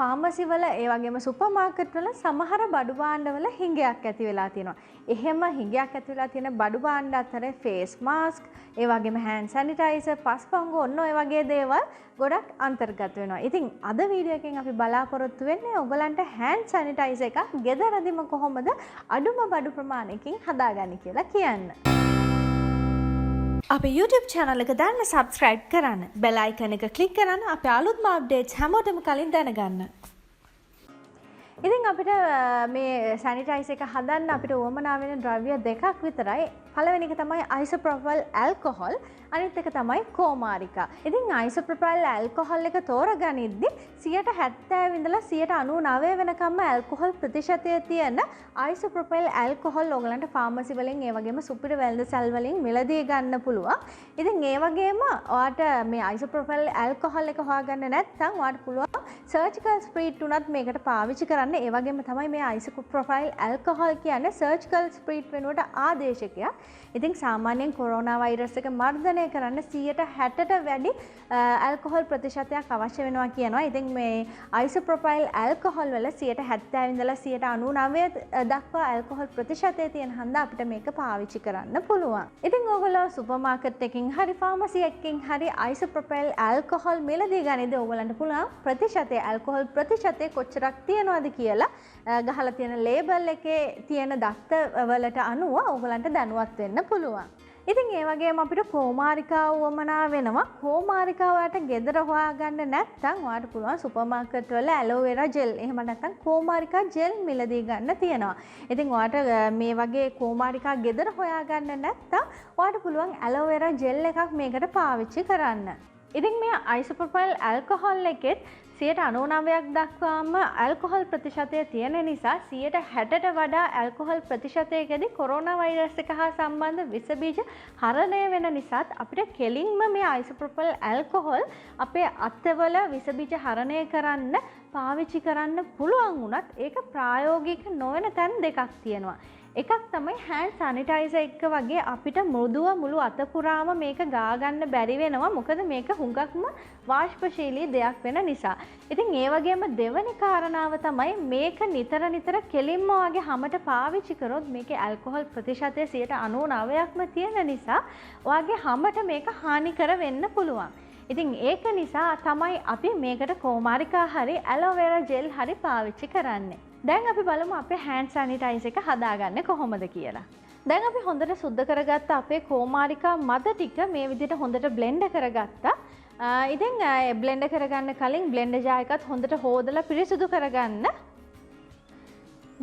Pharmacy වල ඒ වගේම super market වල සමහර බඩු භාණ්ඩ වල හිඟයක් ඇති වෙලා තියෙනවා. එහෙම හිඟයක් ඇති වෙලා තියෙන බඩු භාණ්ඩ අතර ෆේස් මාස්ක්, ඒ වගේම හෑන්ඩ් සැනිටයිසර්, පස්පංගු ඔන්න ඔය වගේ දේවල් ගොඩක් අන්තර්ගත වෙනවා. ඉතින් අද වීඩියෝ එකෙන් අපි බලාපොරොත්තු වෙන්නේ ඔයගලන්ට හෑන්ඩ් සැනිටයිසර් එකක් ගෙදරදීම කොහොමද අඩුම බඩු ප්‍රමාණයකින් හදාගන්නේ කියලා කියන්න. අපේ YouTube channel එක දැන් subscribe කරන්න. bell icon එක click කරන්න අපේ අලුත්ම updates හැමෝටම කලින් දැනගන්න. ඉතින් අපිට මේ සැනිටයිසර් එක හදන්න අපිට උවමනා වෙන ද්‍රව්‍ය දෙකක් විතරයි. පළවෙනි එක තමයි isopropyl alcohol, අනිත් එක තමයි කෝමාරිකා. ඉතින් isopropyl alcohol එක තෝරගනිද්දි 70% ඉඳලා 99% වෙනකම්ම ඇල්කොහොල් ප්‍රතිශතය තියෙන isopropyl alcohol ඔයගලන්ට ෆාමසි වලින් ඒ වගේම සුපිරි වෙළඳ සැල් වලින් මිලදී ගන්න පුළුවන්. ඉතින් ඒ වගේම ඔයාට මේ isopropyl alcohol එක හොයාගන්න නැත්නම් ඔයාට පුළුවන් surgical spirit උනත් මේකට පාවිච්චි කරන්න. ඒ වගේම තමයි මේ isopropyl alcohol කියන්නේ surgical spirit වෙනුවට ආදේශකයක්. ඉතින් සාමාන්‍යයෙන් කොරෝනා වෛරස් එක මර්ධනය කරන්න 60%ට වැඩි ඇල්කොහොල් ප්‍රතිශතයක් අවශ්‍ය වෙනවා කියනවා. ඉතින් මේ isopropyl alcohol වල 70% ඉඳලා 99% දක්වා ඇල්කොහොල් ප්‍රතිශතය තියෙන හන්දා අපිට මේක පාවිච්චි කරන්න පුළුවන්. ඉතින් ඔයගොල්ලෝ සුපර් මාකට් එකකින් හරි ෆාමසි එකකින් හරි isopropyl alcohol මිලදී ගනිද්දී ඔයගලන්ට පුළුවන් ප්‍රතිශතය ඇල්කොහොල් ප්‍රතිශතය කොච්චරක් තියෙනවද කියලා ගහලා තියෙන ලේබල් එකේ තියෙන දත්ත වලට අනුව ඔයගලන්ට දැනුවත් වෙන්න පුළුවන්. ඉතින් ඒ වගේම අපිට කෝමාරිකා වමනා වෙනවා. කෝමාරිකා ඔයාලට ගෙදර හොයාගන්න නැත්නම් ඔයාලට පුළුවන් සුපර් මාකට් වල Alovera Gel එහෙම නැත්නම් කෝමාරිකා ජෙල් මිලදී ගන්න තියෙනවා. ඉතින් ඔයාලට මේ වගේ කෝමාරිකා ගෙදර හොයාගන්න නැත්නම් ඔයාලට පුළුවන් Alovera Gel එකක් මේකට පාවිච්චි කරන්න. ඉතින් මේ isopropyl alcohol එකෙත් 99% දක්වාම ඇල්කොහොල් ප්‍රතිශතය තියෙන නිසා 60%ට වඩා ඇල්කොහොල් ප්‍රතිශතයකදී කොරෝනා වෛරස් එක හා සම්බන්ධ විස බීජ හරණය වෙන නිසාත් අපිට කෙලින්ම මේ isopropyl alcohol අපේ අත්වල විස බීජ හරණය කරන්න පාවිච්චි කරන්න පුළුවන් වුණත් ඒක ප්‍රායෝගික නොවන තැන් දෙකක් තියෙනවා. එකක් තමයි hand sanitizer එක වගේ අපිට මෘදුව මුළු අත පුරාම මේක ගා ගන්න බැරි වෙනවා. මොකද මේක හුඟක්ම වාෂ්පශීලී දෙයක් වෙන නිසා. ඉතින් ඒ වගේම දෙවැනි කාරණාව තමයි මේක නිතර කෙලින්ම වගේ හැමත පාවිච්චි කරොත් මේකේ ඇල්කොහොල් ප්‍රතිශතය 99%ක්ම තියෙන නිසා ඔයාගේ හැමත මේක හානිකර වෙන්න පුළුවන්. ඉතින් ඒක නිසා තමයි අපි මේකට කෝමාරිකා හරි Alovera Gel හරි පාවිච්චි කරන්නේ. දැන් අපි බලමු අපේ hand sanitizer එක හදාගන්නේ කොහොමද කියලා. දැන් අපි හොඳට සුද්ධ කරගත්ත අපේ කෝමාරිකා මද ටික මේ විදිහට හොඳට blend කරගත්තා. ඉතින් blend කරගන්න කලින් blender jar එකත් හොඳට හොදලා පිරිසිදු කරගන්න.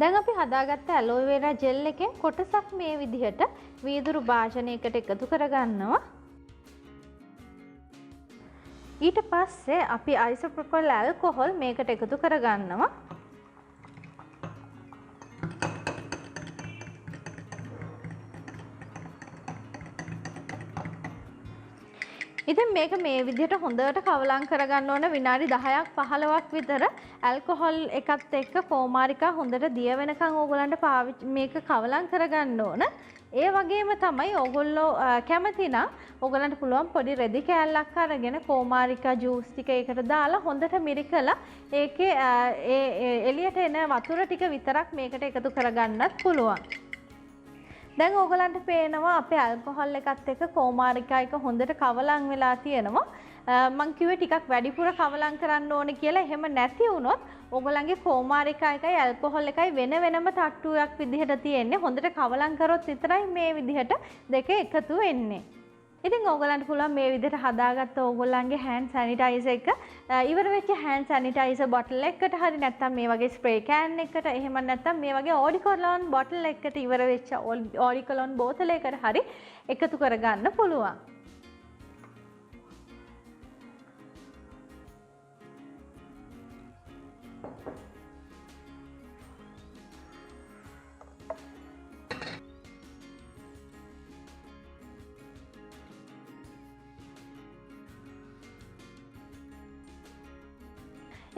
දැන් අපි හදාගත්ත Alovera Gel එකෙන් කොටසක් මේ විදිහට වීදුරු භාජනයකට එකතු කරගන්නවා. ඊට පස්සේ අපි isopropyl alcohol මේකට එකතු කරගන්නවා. ඉතින් මේක මේ විදිහට හොඳට කවලම් කරගන්න ඕන විනාඩි 10ක් 15ක් විතර ඇල්කොහොල් එකත් එක්ක කෝමාරිකා හොඳට දිය වෙනකන් ඕගොල්ලන්ට මේක කවලම් කරගන්න ඕන. ඒ වගේම තමයි ඕගොල්ලෝ කැමති නම් ඕගොල්ලන්ට පුළුවන් පොඩි රෙදි කෑල්ලක් අරගෙන කෝමාරිකා ජූස් ටික ඒකට දාලා හොඳට මිරිකලා ඒකේ එළියට එන වතුර ටික විතරක් මේකට එකතු කරගන්නත් පුළුවන්. දැන් ඕගලන්ට පේනවා අපේ ඇල්කොහොල් එකත් එක්ක කෝමාරිකා එක හොඳට කවලම් වෙලා තියෙනවා. මං කිව්වේ ටිකක් වැඩිපුර කවලම් කරන්න ඕනේ කියලා. එහෙම නැති වුණොත් ඕගලන්ගේ කෝමාරිකා එකයි ඇල්කොහොල් එකයි වෙන වෙනම තට්ටුවක් විදිහට තියෙන්නේ. හොඳට කවලම් කරොත් විතරයි මේ විදිහට දෙක එකතු වෙන්නේ. ඉතින් ඕගලන්ට පුළුවන් මේ විදිහට හදාගත්ත ඕගොල්ලන්ගේ hand sanitizer එක ඉවර වෙච්ච hand sanitizer bottle එකකට හරි නැත්නම් මේ වගේ spray can එකකට එහෙම නැත්නම් මේ වගේ eau cologne bottle එකකට ඉවර වෙච්ච eau cologne බෝතලයකට හරි එකතු කරගන්න පුළුවන්.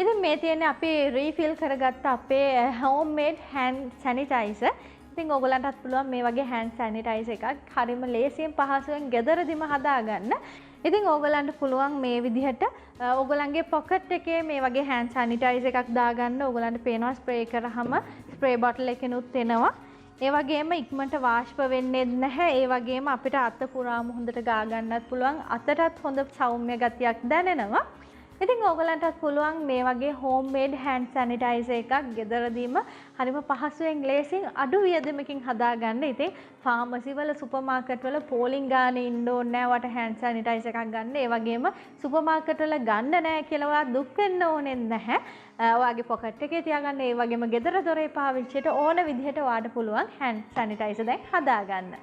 ඉතින් මේ තියෙන්නේ අපි රීෆිල් කරගත්ත අපේ homemade hand sanitizer. ඉතින් ඔයගලන්ටත් පුළුවන් මේ වගේ hand sanitizer එකක් හරිම ලේසියෙන් පහසුවෙන් ගෙදරදිම හදාගන්න. ඉතින් ඕගලන්ට පුළුවන් මේ විදිහට ඕගලන්ගේ පොකට් එකේ මේ වගේ හෑන්ඩ් සැනිටයිසර් එකක් දාගන්න. ඕගලන්ට පේනවා ස්ප්‍රේ කරාම ස්ප්‍රේ බොටල් එකෙනුත් එනවා. ඒ වගේම ඉක්මනට වාෂ්ප වෙන්නේ නැහැ. ඒ වගේම අපිට අත පුරාම හොඳට ගා ගන්නත් පුළුවන්. අතටත් හොඳ සෞම්‍ය ගතියක් දැනෙනවා. ඉතින් ඕගලන්ටත් පුළුවන් මේ වගේ හෝම් මේඩ් හෑන්ඩ් සැනිටයිසර් එකක් ගෙදරදීම හරිම පහසුවෙන් ලේසියෙන් අඩු වියදමකින් හදාගන්න. ඉතින් ෆාමසි වල සුපර් මාකට් වල පෝලිං ගානේ ඉන්න ඕනේ නැහැ වට හෑන්ඩ් සැනිටයිසර් එකක් ගන්න. ඒ වගේම සුපර් මාකට් වල ගන්න නැහැ කියලා ඔයා දුක් වෙන්න ඕනේ නැහැ. ඔයාගේ පොකට් එකේ තියාගන්න. ඒ වගේම ගෙදර දොරේ පාවිච්චියට ඕන විදිහට ඔයාට පුළුවන් හෑන්ඩ් සැනිටයිසර් දැන් හදාගන්න.